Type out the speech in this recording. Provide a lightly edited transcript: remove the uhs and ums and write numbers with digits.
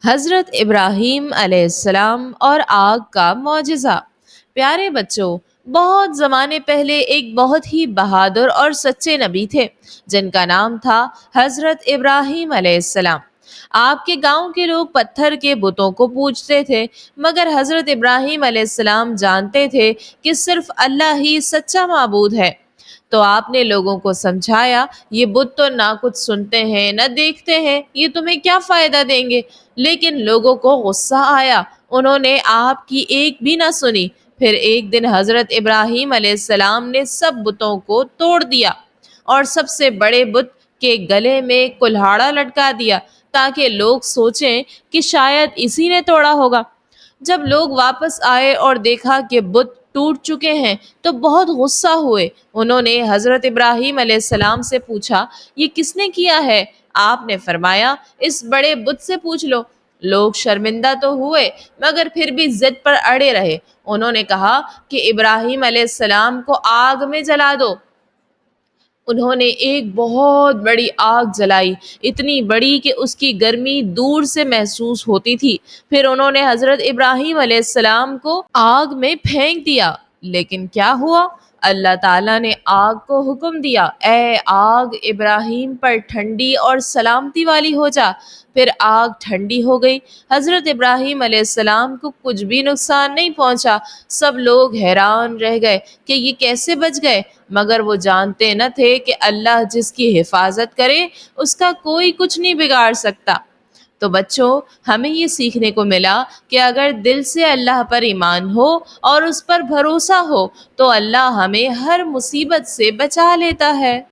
حضرت ابراہیم علیہ السلام اور آگ کا معجزہ۔ پیارے بچوں، بہت زمانے پہلے ایک بہت ہی بہادر اور سچے نبی تھے جن کا نام تھا حضرت ابراہیم علیہ السلام۔ آپ کے گاؤں کے لوگ پتھر کے بتوں کو پوجتے تھے، مگر حضرت ابراہیم علیہ السلام جانتے تھے کہ صرف اللہ ہی سچا معبود ہے۔ تو آپ نے لوگوں کو سمجھایا، یہ بت تو نہ کچھ سنتے ہیں نہ دیکھتے ہیں، یہ تمہیں کیا فائدہ دیں گے؟ لیکن لوگوں کو غصہ آیا، انہوں نے آپ کی ایک بھی نہ سنی۔ پھر ایک دن حضرت ابراہیم علیہ السلام نے سب بتوں کو توڑ دیا اور سب سے بڑے بت کے گلے میں کلہاڑا لٹکا دیا تاکہ لوگ سوچیں کہ شاید اسی نے توڑا ہوگا۔ جب لوگ واپس آئے اور دیکھا کہ بت ٹوٹ چکے ہیں تو بہت غصہ ہوئے۔ انہوں نے حضرت ابراہیم علیہ السلام سے پوچھا، یہ کس نے کیا ہے؟ آپ نے فرمایا، اس بڑے بت سے پوچھ لو۔ لوگ شرمندہ تو ہوئے مگر پھر بھی ضد پر اڑے رہے۔ انہوں نے کہا کہ ابراہیم علیہ السلام کو آگ میں جلا دو۔ انہوں نے ایک بہت بڑی آگ جلائی، اتنی بڑی کہ اس کی گرمی دور سے محسوس ہوتی تھی۔ پھر انہوں نے حضرت ابراہیم علیہ السلام کو آگ میں پھینک دیا، لیکن کیا ہوا؟ اللہ تعالیٰ نے آگ کو حکم دیا، اے آگ ابراہیم پر ٹھنڈی اور سلامتی والی ہو جا۔ پھر آگ ٹھنڈی ہو گئی، حضرت ابراہیم علیہ السلام کو کچھ بھی نقصان نہیں پہنچا۔ سب لوگ حیران رہ گئے کہ یہ کیسے بچ گئے، مگر وہ جانتے نہ تھے کہ اللہ جس کی حفاظت کرے اس کا کوئی کچھ نہیں بگاڑ سکتا۔ تو بچوں، ہمیں یہ سیکھنے کو ملا کہ اگر دل سے اللہ پر ایمان ہو اور اس پر بھروسہ ہو تو اللہ ہمیں ہر مصیبت سے بچا لیتا ہے۔